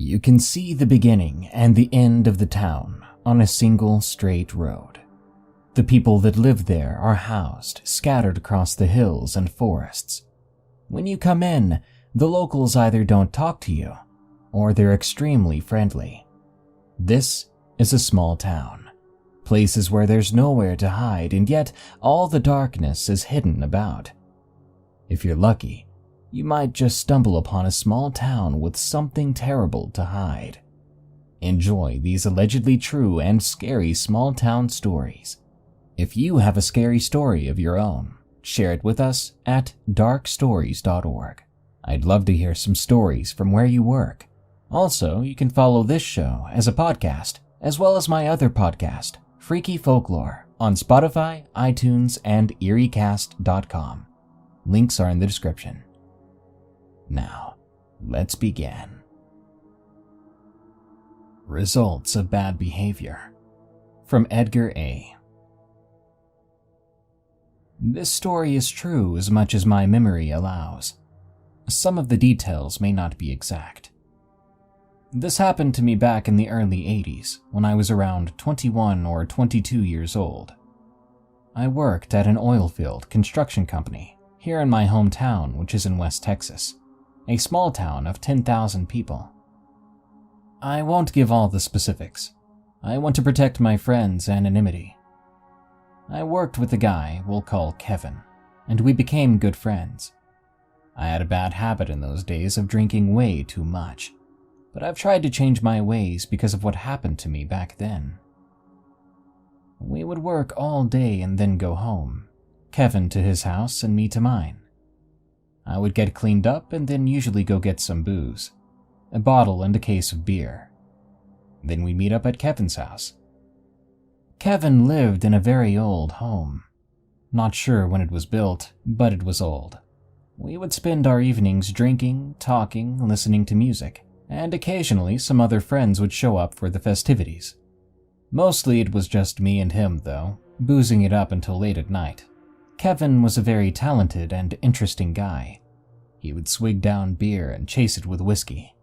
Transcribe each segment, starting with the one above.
You can see the beginning and the end of the town on a single straight road. The people that live there are housed, scattered across the hills and forests. When you come in, the locals either don't talk to you, or they're extremely friendly. This is a small town, places where there's nowhere to hide, and yet all the darkness is hidden about. If you're lucky, you might just stumble upon a small town with something terrible to hide. Enjoy these allegedly true and scary small town stories. If you have a scary story of your own, share it with us at darkstories.org. I'd love to hear some stories from where you work. Also, you can follow this show as a podcast, as well as my other podcast, Freaky Folklore, on Spotify, iTunes, and EerieCast.com. Links are in the description. Now, let's begin. Results of Bad Behavior, from Edgar A. This story is true as much as my memory allows. Some of the details may not be exact. This happened to me back in the early 80s, when I was around 21 or 22 years old. I worked at an oilfield construction company here in my hometown, which is in West Texas, a small town of 10,000 people. I won't give all the specifics. I want to protect my friend's anonymity. I worked with a guy we'll call Kevin, and we became good friends. I had a bad habit in those days of drinking way too much, but I've tried to change my ways because of what happened to me back then. We would work all day and then go home, Kevin to his house and me to mine. I would get cleaned up and then usually go get some booze, a bottle and a case of beer. Then we'd meet up at Kevin's house. Kevin lived in a very old home. Not sure when it was built, but it was old. We would spend our evenings drinking, talking, listening to music, and occasionally some other friends would show up for the festivities. Mostly it was just me and him, though, boozing it up until late at night. Kevin was a very talented and interesting guy. He would swig down beer and chase it with whiskey.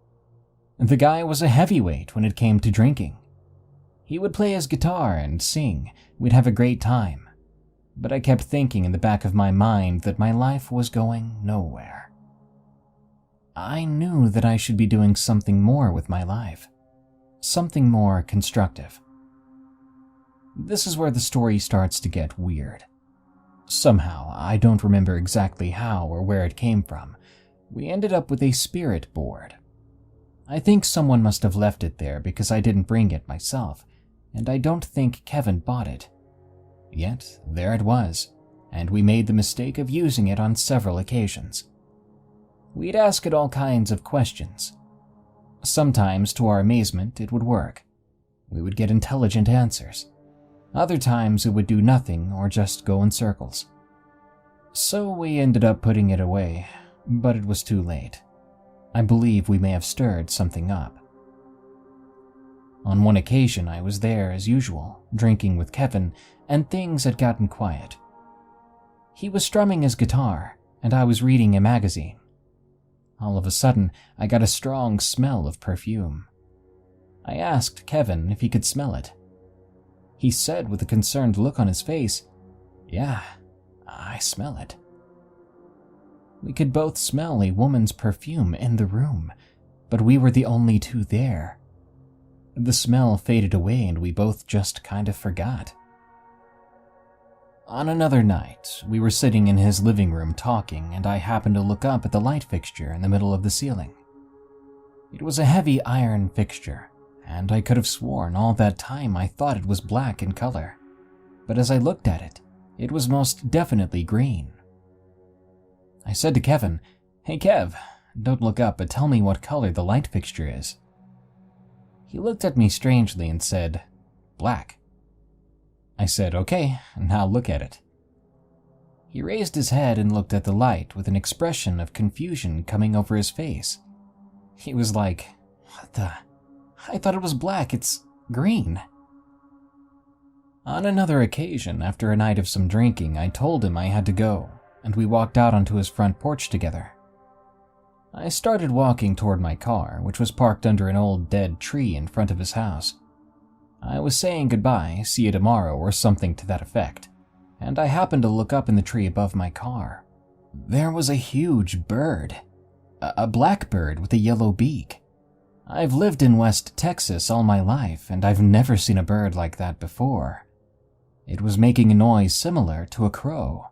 The guy was a heavyweight when it came to drinking. He would play his guitar and sing. We'd have a great time. But I kept thinking in the back of my mind that my life was going nowhere. I knew that I should be doing something more with my life. Something more constructive. This is where the story starts to get weird. Somehow, I don't remember exactly how or where it came from, we ended up with a spirit board. I think someone must have left it there because I didn't bring it myself, and I don't think Kevin bought it. Yet, there it was, and we made the mistake of using it on several occasions. We'd ask it all kinds of questions. Sometimes, to our amazement, it would work. We would get intelligent answers. Other times it would do nothing or just go in circles. So we ended up putting it away, but it was too late. I believe we may have stirred something up. On one occasion I was there as usual, drinking with Kevin, and things had gotten quiet. He was strumming his guitar, and I was reading a magazine. All of a sudden, I got a strong smell of perfume. I asked Kevin if he could smell it. He said with a concerned look on his face, "Yeah, I smell it." We could both smell a woman's perfume in the room, but we were the only two there. The smell faded away and we both just kind of forgot. On another night, we were sitting in his living room talking, and I happened to look up at the light fixture in the middle of the ceiling. It was a heavy iron fixture, and I could have sworn all that time I thought it was black in color. But as I looked at it, it was most definitely green. I said to Kevin, "Hey Kev, don't look up, but tell me what color the light fixture is." He looked at me strangely and said, "Black." I said, "Okay, now look at it." He raised his head and looked at the light with an expression of confusion coming over his face. He was like, "What the? I thought it was black, it's green." On another occasion, after a night of some drinking, I told him I had to go, and we walked out onto his front porch together. I started walking toward my car, which was parked under an old dead tree in front of his house. I was saying goodbye, see you tomorrow, or something to that effect, and I happened to look up in the tree above my car. There was a huge bird. A blackbird with a yellow beak. I've lived in West Texas all my life, and I've never seen a bird like that before. It was making a noise similar to a crow.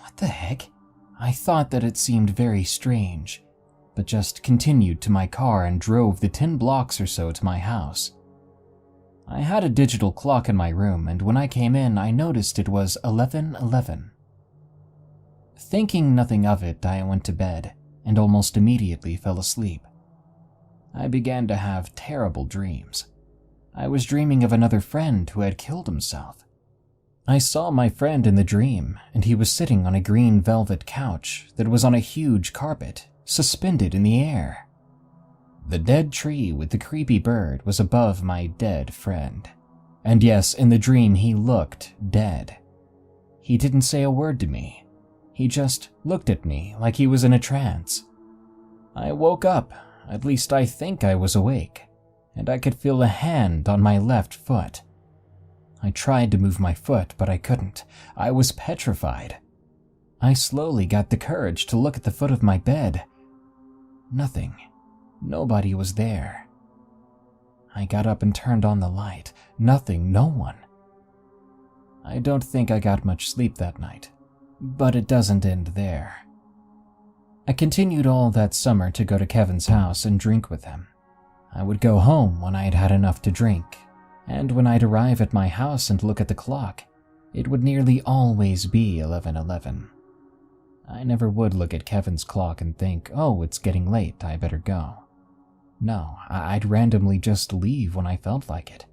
What the heck? I thought that it seemed very strange, but just continued to my car and drove the 10 blocks or so to my house. I had a digital clock in my room, and when I came in, I noticed it was 11:11. Thinking nothing of it, I went to bed and almost immediately fell asleep. I began to have terrible dreams. I was dreaming of another friend who had killed himself. I saw my friend in the dream, and he was sitting on a green velvet couch that was on a huge carpet, suspended in the air. The dead tree with the creepy bird was above my dead friend. And yes, in the dream he looked dead. He didn't say a word to me. He just looked at me like he was in a trance. I woke up, at least I think I was awake, and I could feel a hand on my left foot. I tried to move my foot, but I couldn't. I was petrified. I slowly got the courage to look at the foot of my bed. Nothing. Nobody was there. I got up and turned on the light. Nothing, no one. I don't think I got much sleep that night. But it doesn't end there. I continued all that summer to go to Kevin's house and drink with him. I would go home when I had had enough to drink, and when I'd arrive at my house and look at the clock, it would nearly always be 11:11. I never would look at Kevin's clock and think, oh, it's getting late, I better go. No, I'd randomly just leave when I felt like it.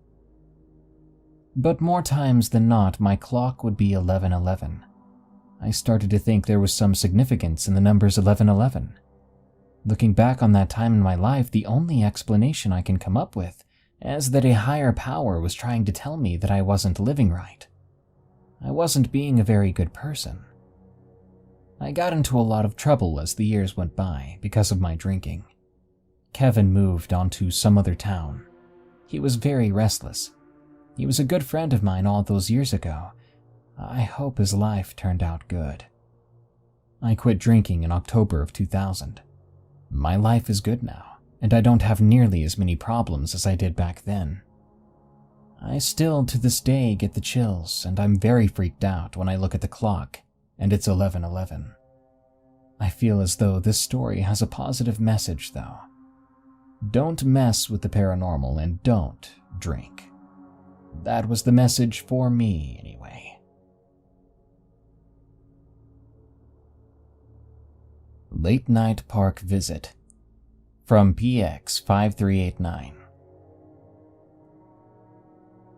But more times than not, my clock would be 11:11. I started to think there was some significance in the numbers 11:11. Looking back on that time in my life, the only explanation I can come up with is that a higher power was trying to tell me that I wasn't living right. I wasn't being a very good person. I got into a lot of trouble as the years went by because of my drinking. Kevin moved on to some other town. He was very restless. He was a good friend of mine all those years ago. I hope his life turned out good. I quit drinking in October of 2000. My life is good now, and I don't have nearly as many problems as I did back then. I still, to this day, get the chills, and I'm very freaked out when I look at the clock, and it's 11:11. I feel as though this story has a positive message, though. Don't mess with the paranormal and don't drink. That was the message for me, anyway. Late Night Park Visit from PX5389.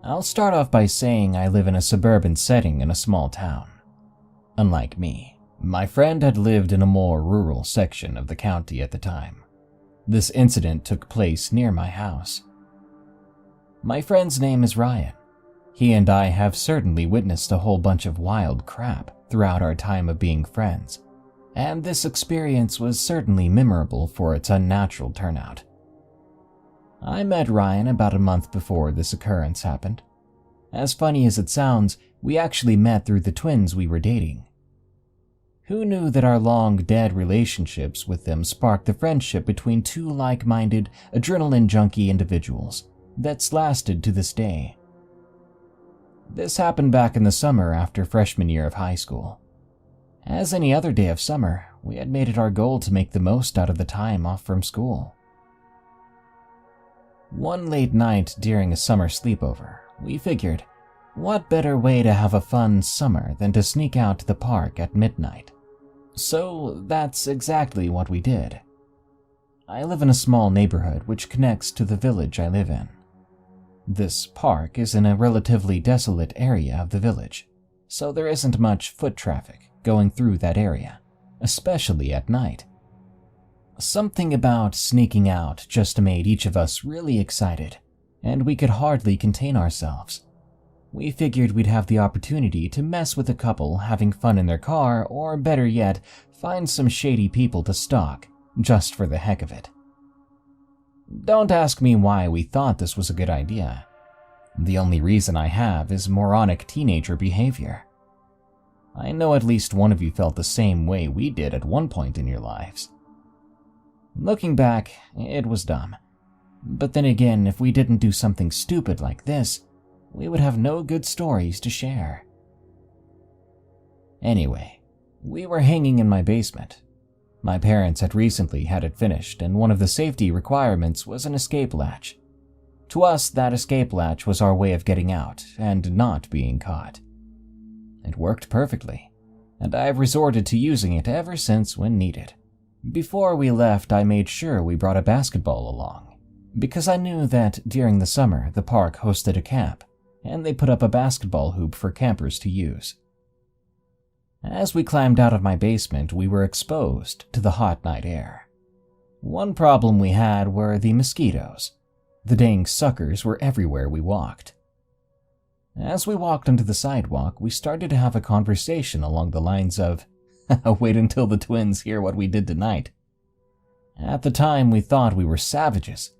I'll start off by saying I live in a suburban setting in a small town. Unlike me, my friend had lived in a more rural section of the county at the time. This incident took place near my house. My friend's name is Ryan. He and I have certainly witnessed a whole bunch of wild crap throughout our time of being friends, and this experience was certainly memorable for its unnatural turnout. I met Ryan about a month before this occurrence happened. As funny as it sounds, we actually met through the twins we were dating. Who knew that our long-dead relationships with them sparked the friendship between two like-minded, adrenaline-junkie individuals that's lasted to this day? This happened back in the summer after freshman year of high school. As any other day of summer, we had made it our goal to make the most out of the time off from school. One late night during a summer sleepover, we figured, what better way to have a fun summer than to sneak out to the park at midnight? So that's exactly what we did. I live in a small neighborhood which connects to the village I live in. This park is in a relatively desolate area of the village, so there isn't much foot traffic going through that area, especially at night. Something about sneaking out just made each of us really excited, and we could hardly contain ourselves. We figured we'd have the opportunity to mess with a couple having fun in their car, or better yet, find some shady people to stalk just for the heck of it. Don't ask me why we thought this was a good idea. The only reason I have is moronic teenager behavior. I know at least one of you felt the same way we did at one point in your lives. Looking back, it was dumb. But then again, if we didn't do something stupid like this, we would have no good stories to share. Anyway, we were hanging in my basement. My parents had recently had it finished, and one of the safety requirements was an escape latch. To us, that escape latch was our way of getting out and not being caught. It worked perfectly, and I've resorted to using it ever since when needed. Before we left, I made sure we brought a basketball along, because I knew that during the summer the park hosted a camp, and they put up a basketball hoop for campers to use. As we climbed out of my basement, we were exposed to the hot night air. One problem we had were the mosquitoes. The dang suckers were everywhere we walked. As we walked onto the sidewalk, we started to have a conversation along the lines of, "Wait until the twins hear what we did tonight." At the time, we thought we were savages,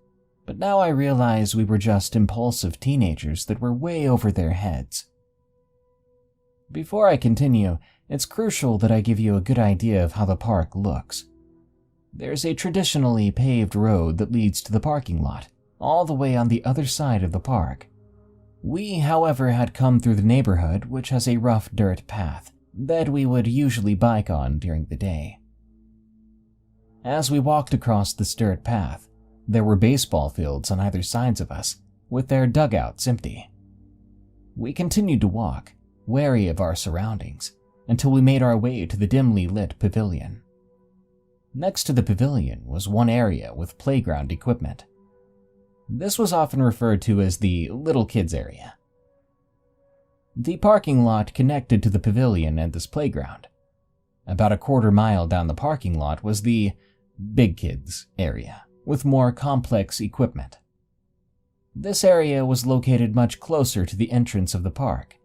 but now I realize we were just impulsive teenagers that were way over their heads. Before I continue, it's crucial that I give you a good idea of how the park looks. There's a traditionally paved road that leads to the parking lot, all the way on the other side of the park. We, however, had come through the neighborhood, which has a rough dirt path that we would usually bike on during the day. As we walked across this dirt path, there were baseball fields on either sides of us, with their dugouts empty. We continued to walk, wary of our surroundings, until we made our way to the dimly lit pavilion. Next to the pavilion was one area with playground equipment. This was often referred to as the little kids area. The parking lot connected to the pavilion and this playground. About a quarter mile down the parking lot was the big kids area, with more complex equipment. This area was located much closer to the entrance of the park.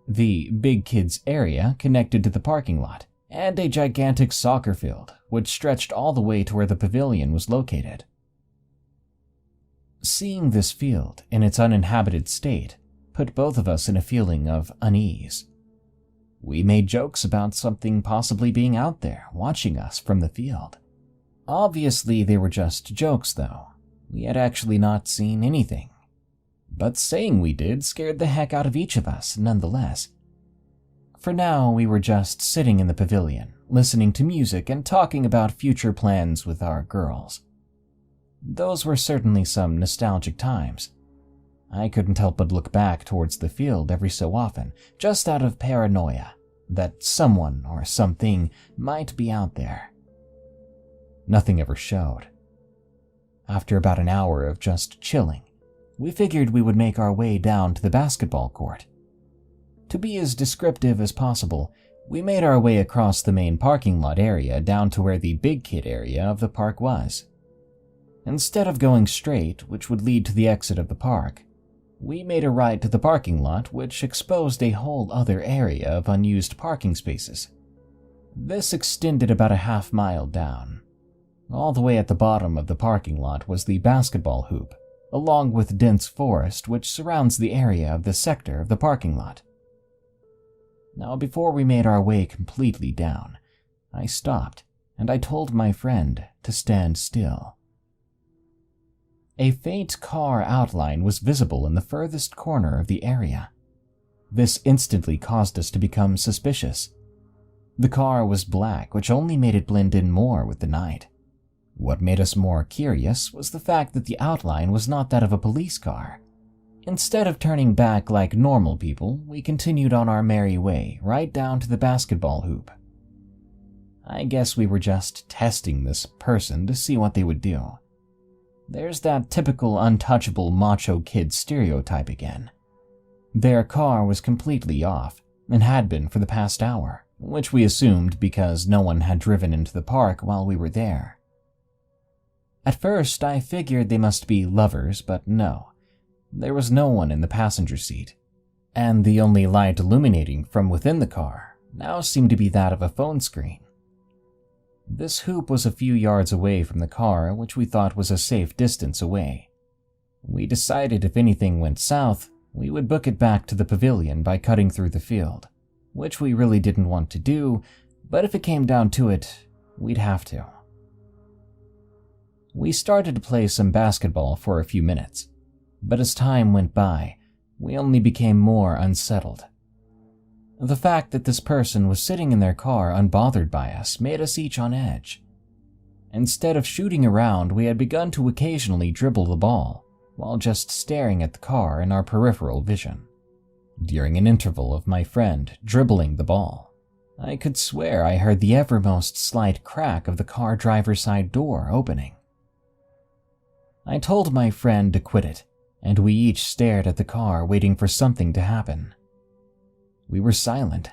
The big kids area connected to the parking lot and a gigantic soccer field, which stretched all the way to where the pavilion was located. Seeing this field in its uninhabited state put both of us in a feeling of unease. We made jokes about something possibly being out there watching us from the field. Obviously, they were just jokes, though. We had actually not seen anything. But saying we did scared the heck out of each of us, nonetheless. For now, we were just sitting in the pavilion, listening to music and talking about future plans with our girls. Those were certainly some nostalgic times. I couldn't help but look back towards the field every so often, just out of paranoia that someone or something might be out there. Nothing ever showed. After about an hour of just chilling, we figured we would make our way down to the basketball court. To be as descriptive as possible, we made our way across the main parking lot area down to where the big kid area of the park was. Instead of going straight, which would lead to the exit of the park, we made a right to the parking lot, which exposed a whole other area of unused parking spaces. This extended about a half mile down. All the way at the bottom of the parking lot was the basketball hoop, along with dense forest which surrounds the area of the sector of the parking lot. Now, before we made our way completely down, I stopped and I told my friend to stand still. A faint car outline was visible in the furthest corner of the area. This instantly caused us to become suspicious. The car was black, which only made it blend in more with the night. What made us more curious was the fact that the outline was not that of a police car. Instead of turning back like normal people, we continued on our merry way right down to the basketball hoop. I guess we were just testing this person to see what they would do. There's that typical untouchable macho kid stereotype again. Their car was completely off, and had been for the past hour, which we assumed because no one had driven into the park while we were there. At first, I figured they must be lovers, but no. There was no one in the passenger seat, and the only light illuminating from within the car now seemed to be that of a phone screen. This hoop was a few yards away from the car, which we thought was a safe distance away. We decided if anything went south, we would book it back to the pavilion by cutting through the field, which we really didn't want to do, but if it came down to it, we'd have to. We started to play some basketball for a few minutes, but as time went by, we only became more unsettled. The fact that this person was sitting in their car unbothered by us made us each on edge. Instead of shooting around, we had begun to occasionally dribble the ball, while just staring at the car in our peripheral vision. During an interval of my friend dribbling the ball, I could swear I heard the evermost slight crack of the car driver's side door opening. I told my friend to quit it, and we each stared at the car waiting for something to happen. We were silent.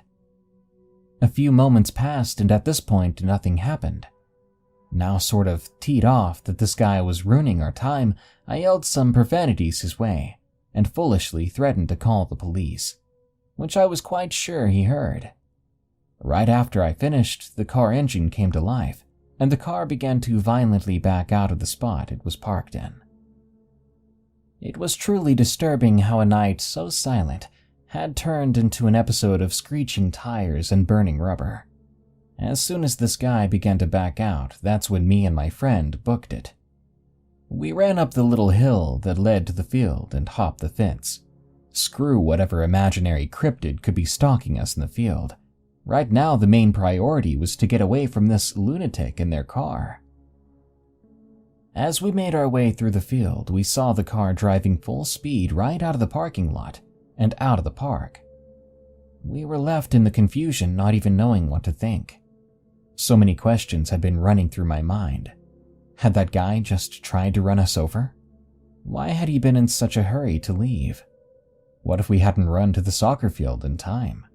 A few moments passed, and at this point nothing happened. Now sort of teed off that this guy was ruining our time, I yelled some profanities his way, and foolishly threatened to call the police, which I was quite sure he heard. Right after I finished, the car engine came to life, and the car began to violently back out of the spot it was parked in. It was truly disturbing how a night so silent had turned into an episode of screeching tires and burning rubber. As soon as this guy began to back out, that's when me and my friend booked it. We ran up the little hill that led to the field and hopped the fence. Screw whatever imaginary cryptid could be stalking us in the field. Right now, the main priority was to get away from this lunatic in their car. As we made our way through the field, we saw the car driving full speed right out of the parking lot and out of the park. We were left in the confusion, not even knowing what to think. So many questions had been running through my mind. Had that guy just tried to run us over? Why had he been in such a hurry to leave? What if we hadn't run to the soccer field in time?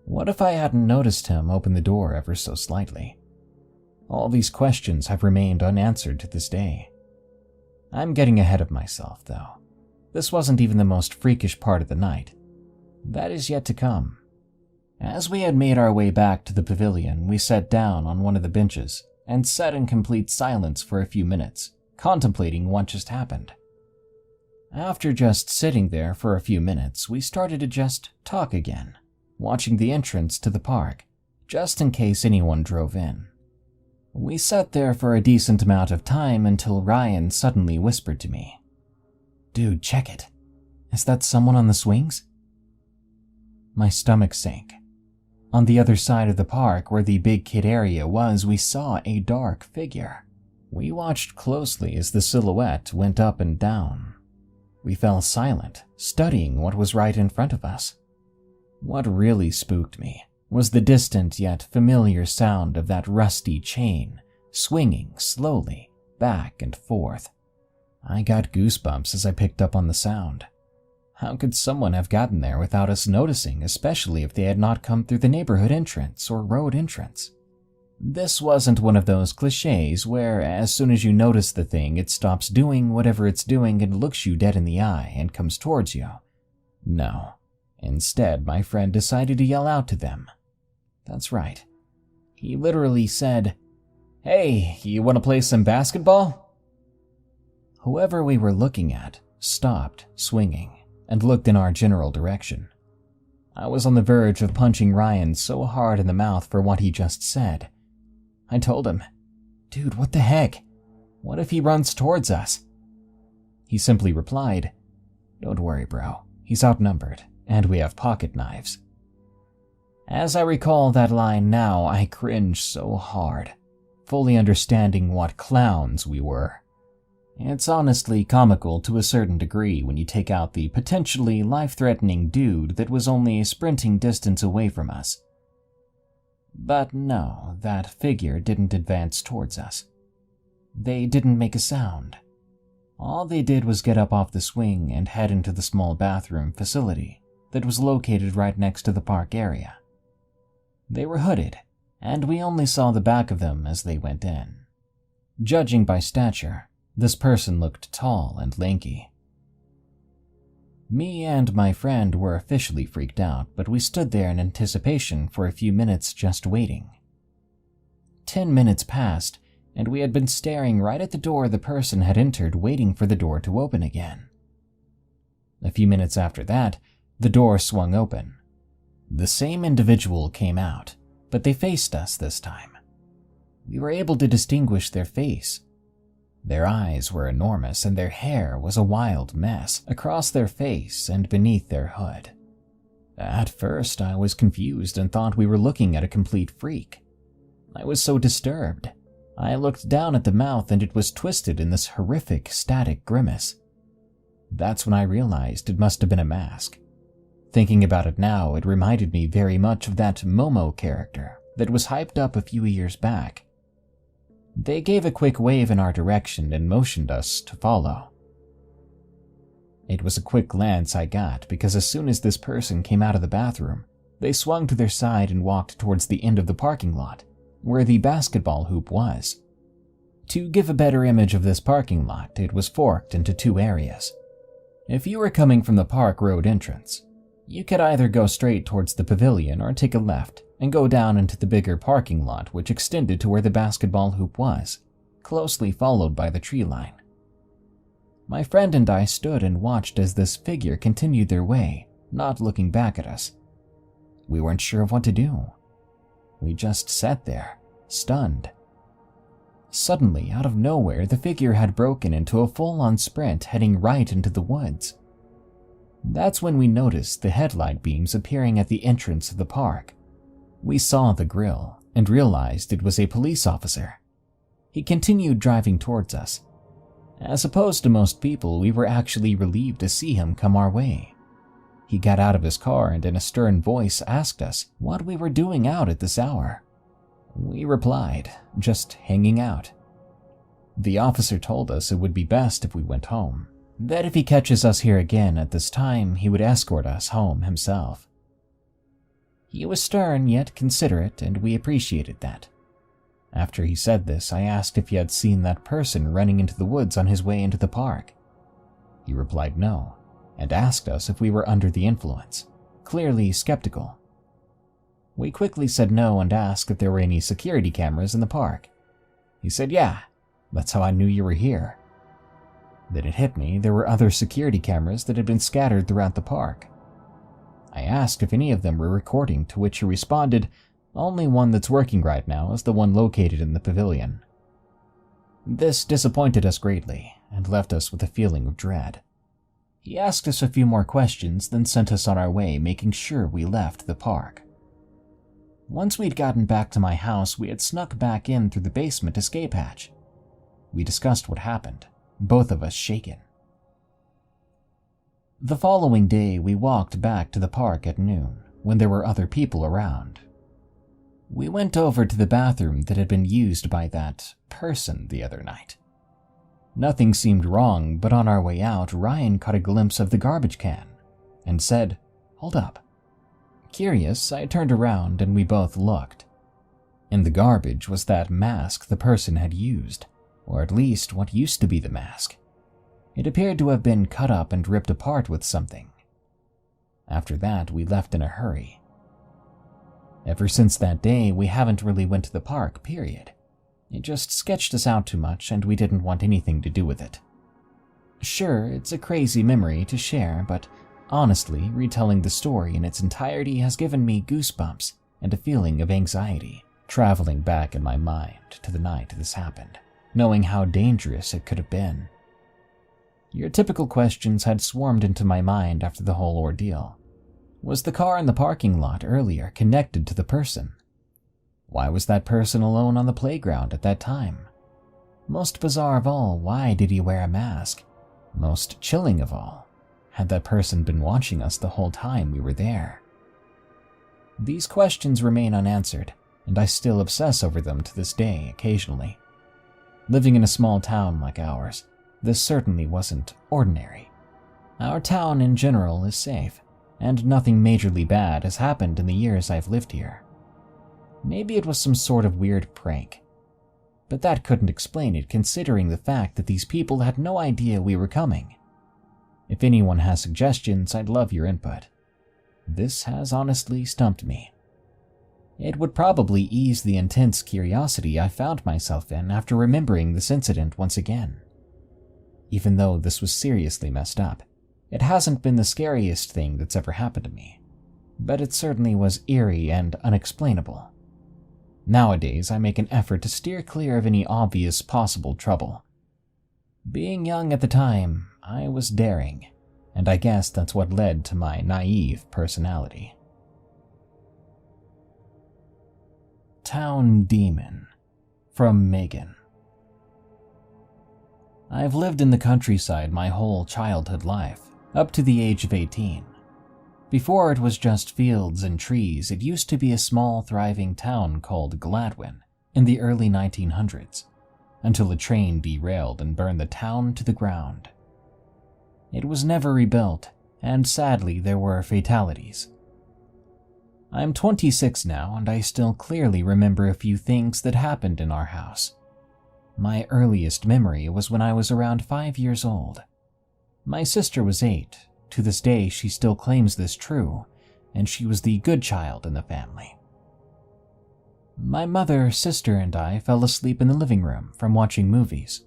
What if I hadn't noticed him open the door ever so slightly? All these questions have remained unanswered to this day. I'm getting ahead of myself, though. This wasn't even the most freakish part of the night. That is yet to come. As we had made our way back to the pavilion, we sat down on one of the benches and sat in complete silence for a few minutes, contemplating what just happened. After just sitting there for a few minutes, we started to just talk again, watching the entrance to the park, just in case anyone drove in. We sat there for a decent amount of time until Ryan suddenly whispered to me, "Dude, check it. Is that someone on the swings?" My stomach sank. On the other side of the park, where the big kid area was, we saw a dark figure. We watched closely as the silhouette went up and down. We fell silent, studying what was right in front of us. What really spooked me was the distant yet familiar sound of that rusty chain swinging slowly back and forth. I got goosebumps as I picked up on the sound. How could someone have gotten there without us noticing, especially if they had not come through the neighborhood entrance or road entrance? This wasn't one of those cliches where as soon as you notice the thing, it stops doing whatever it's doing and looks you dead in the eye and comes towards you. No. Instead, my friend decided to yell out to them. That's right. He literally said, "Hey, you want to play some basketball?" Whoever we were looking at stopped swinging and looked in our general direction. I was on the verge of punching Ryan so hard in the mouth for what he just said. I told him, "Dude, what the heck? What if he runs towards us?" He simply replied, "Don't worry, bro. He's outnumbered, and we have pocket knives." As I recall that line now, I cringe so hard, fully understanding what clowns we were. It's honestly comical to a certain degree when you take out the potentially life-threatening dude that was only a sprinting distance away from us. But no, that figure didn't advance towards us. They didn't make a sound. All they did was get up off the swing and head into the small bathroom facility that was located right next to the park area. They were hooded, and we only saw the back of them as they went in. Judging by stature, this person looked tall and lanky. Me and my friend were officially freaked out, but we stood there in anticipation for a few minutes just waiting. 10 minutes passed, and we had been staring right at the door the person had entered, waiting for the door to open again. A few minutes after that, the door swung open. The same individual came out, but they faced us this time. We were able to distinguish their face. Their eyes were enormous, and their hair was a wild mess across their face and beneath their hood. At first, I was confused and thought we were looking at a complete freak. I was so disturbed. I looked down at the mouth, and it was twisted in this horrific, static grimace. That's when I realized it must have been a mask. Thinking about it now, it reminded me very much of that Momo character that was hyped up a few years back. They gave a quick wave in our direction and motioned us to follow. It was a quick glance I got, because as soon as this person came out of the bathroom, they swung to their side and walked towards the end of the parking lot, where the basketball hoop was. To give a better image of this parking lot, it was forked into two areas. If you were coming from the park road entrance, you could either go straight towards the pavilion or take a left and go down into the bigger parking lot, which extended to where the basketball hoop was, closely followed by the tree line. My friend and I stood and watched as this figure continued their way, not looking back at us. We weren't sure of what to do. We just sat there, stunned. Suddenly, out of nowhere, the figure had broken into a full-on sprint, heading right into the woods. That's when we noticed the headlight beams appearing at the entrance of the park. We saw the grill and realized it was a police officer. He continued driving towards us. As opposed to most people, we were actually relieved to see him come our way. He got out of his car and in a stern voice asked us what we were doing out at this hour. We replied, just hanging out. The officer told us it would be best if we went home, that if he catches us here again at this time, he would escort us home himself. He was stern yet considerate, and we appreciated that. After he said this, I asked if he had seen that person running into the woods on his way into the park. He replied no, and asked us if we were under the influence, clearly skeptical. We quickly said no and asked if there were any security cameras in the park. He said, "Yeah, that's how I knew you were here." Then it hit me there were other security cameras that had been scattered throughout the park. I asked if any of them were recording, to which he responded, "Only one that's working right now is the one located in the pavilion." This disappointed us greatly and left us with a feeling of dread. He asked us a few more questions, then sent us on our way, making sure we left the park. Once we'd gotten back to my house, we had snuck back in through the basement escape hatch. We discussed what happened, both of us shaken. The following day, we walked back to the park at noon, when there were other people around. We went over to the bathroom that had been used by that person the other night. Nothing seemed wrong, but on our way out, Ryan caught a glimpse of the garbage can and said, "Hold up." Curious, I turned around and we both looked. In the garbage was that mask the person had used, or at least what used to be the mask. It appeared to have been cut up and ripped apart with something. After that, we left in a hurry. Ever since that day, we haven't really went to the park, period. It just sketched us out too much and we didn't want anything to do with it. Sure, it's a crazy memory to share, but honestly, retelling the story in its entirety has given me goosebumps and a feeling of anxiety, traveling back in my mind to the night this happened, knowing how dangerous it could have been. Your typical questions had swarmed into my mind after the whole ordeal. Was the car in the parking lot earlier connected to the person? Why was that person alone on the playground at that time? Most bizarre of all, why did he wear a mask? Most chilling of all, had that person been watching us the whole time we were there? These questions remain unanswered, and I still obsess over them to this day occasionally. Living in a small town like ours, this certainly wasn't ordinary. Our town in general is safe, and nothing majorly bad has happened in the years I've lived here. Maybe it was some sort of weird prank, but that couldn't explain it considering the fact that these people had no idea we were coming. If anyone has suggestions, I'd love your input. This has honestly stumped me. It would probably ease the intense curiosity I found myself in after remembering this incident once again. Even though this was seriously messed up, it hasn't been the scariest thing that's ever happened to me, but it certainly was eerie and unexplainable. Nowadays, I make an effort to steer clear of any obvious possible trouble. Being young at the time, I was daring, and I guess that's what led to my naive personality. Town Demon, from Megan. I've lived in the countryside my whole childhood life, up to the age of 18. Before it was just fields and trees, it used to be a small, thriving town called Gladwin in the early 1900s, until a train derailed and burned the town to the ground. It was never rebuilt, and sadly there were fatalities. I'm 26 now, and I still clearly remember a few things that happened in our house. My earliest memory was when I was around 5 years old. My sister was 8. To this day, she still claims this true, and she was the good child in the family. My mother, sister, and I fell asleep in the living room from watching movies.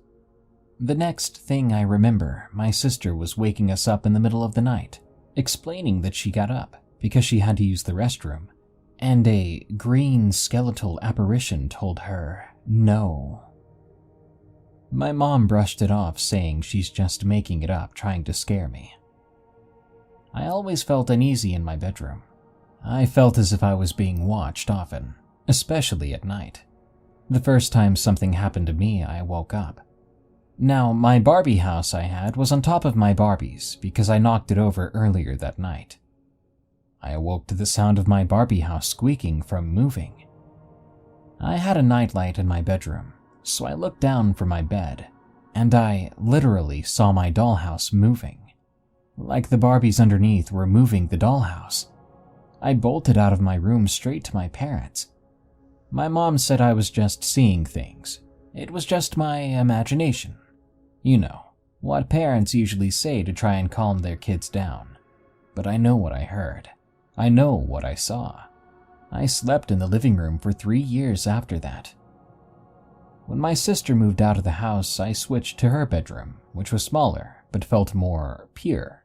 The next thing I remember, my sister was waking us up in the middle of the night, explaining that she got up because she had to use the restroom, and a green skeletal apparition told her no. My mom brushed it off, saying she's just making it up, trying to scare me. I always felt uneasy in my bedroom. I felt as if I was being watched often, especially at night. The first time something happened to me, I woke up. Now, my Barbie house I had was on top of my Barbies because I knocked it over earlier that night. I awoke to the sound of my Barbie house squeaking from moving. I had a nightlight in my bedroom, so I looked down from my bed, and I literally saw my dollhouse moving. Like the Barbies underneath were moving the dollhouse. I bolted out of my room straight to my parents. My mom said I was just seeing things. It was just my imagination. You know, what parents usually say to try and calm their kids down. But I know what I heard. I know what I saw. I slept in the living room for 3 years after that. When my sister moved out of the house, I switched to her bedroom, which was smaller but felt more pure.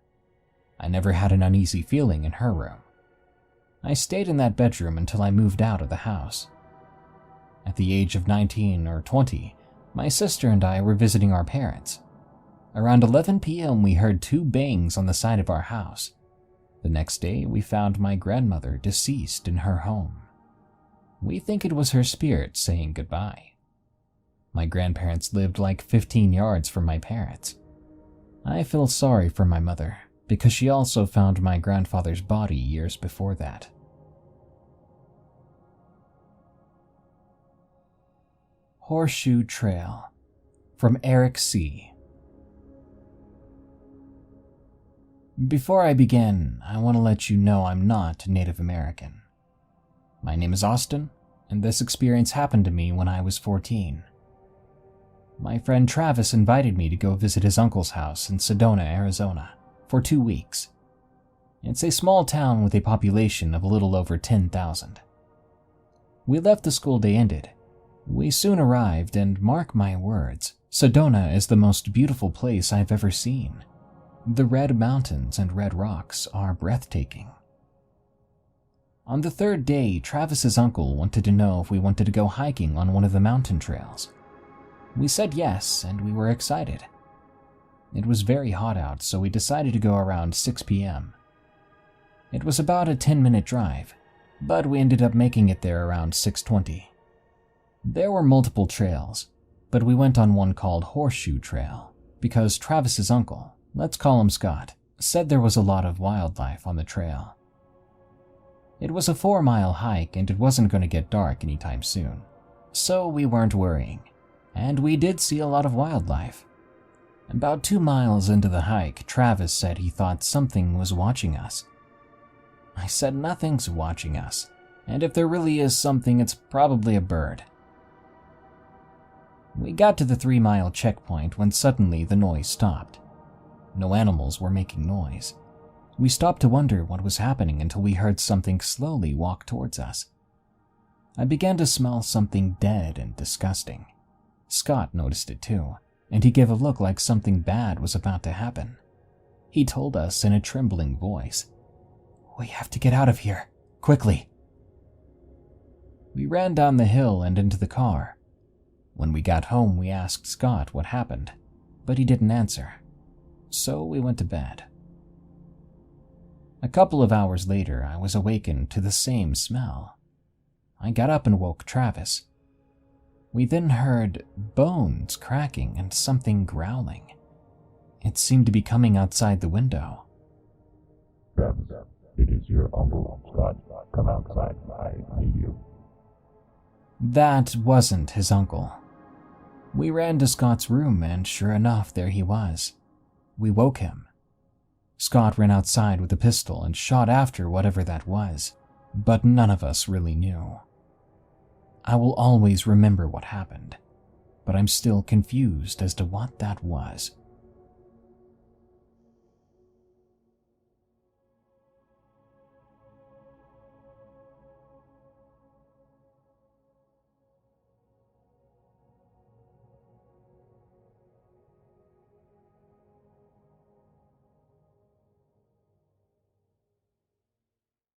I never had an uneasy feeling in her room. I stayed in that bedroom until I moved out of the house. At the age of 19 or 20, my sister and I were visiting our parents. Around 11 p.m. we heard 2 bangs on the side of our house. The next day we found my grandmother deceased in her home. We think it was her spirit saying goodbye. My grandparents lived like 15 yards from my parents. I feel sorry for my mother, because she also found my grandfather's body years before that. Horseshoe Trail, from Eric C. Before I begin, I want to let you know I'm not Native American. My name is Austin, and this experience happened to me when I was 14. My friend Travis invited me to go visit his uncle's house in Sedona, Arizona, for 2 weeks. It's a small town with a population of a little over 10,000. We left the school day ended. We soon arrived, and mark my words, Sedona is the most beautiful place I've ever seen. The red mountains and red rocks are breathtaking. On the 3rd day, Travis's uncle wanted to know if we wanted to go hiking on one of the mountain trails. We said yes, and we were excited. It was very hot out, so we decided to go around 6 p.m. It was about a 10-minute drive, but we ended up making it there around 6:20. There were multiple trails, but we went on one called Horseshoe Trail because Travis's uncle, let's call him Scott, said there was a lot of wildlife on the trail. It was a 4-mile hike and it wasn't going to get dark anytime soon, so we weren't worrying, and we did see a lot of wildlife. About 2 miles into the hike, Travis said he thought something was watching us. I said nothing's watching us, and if there really is something, it's probably a bird. We got to the 3-mile checkpoint when suddenly the noise stopped. No animals were making noise. We stopped to wonder what was happening until we heard something slowly walk towards us. I began to smell something dead and disgusting. Scott noticed it too, and he gave a look like something bad was about to happen. He told us in a trembling voice, "We have to get out of here, quickly." We ran down the hill and into the car. When we got home, we asked Scott what happened, but he didn't answer. So we went to bed. A couple of hours later, I was awakened to the same smell. I got up and woke Travis. We then heard bones cracking and something growling. It seemed to be coming outside the window. Travis, it is your uncle, Scott. Come outside. I need you. That wasn't his uncle. We ran to Scott's room, and sure enough, there he was. We woke him. Scott ran outside with a pistol and shot after whatever that was, but none of us really knew. I will always remember what happened, but I'm still confused as to what that was.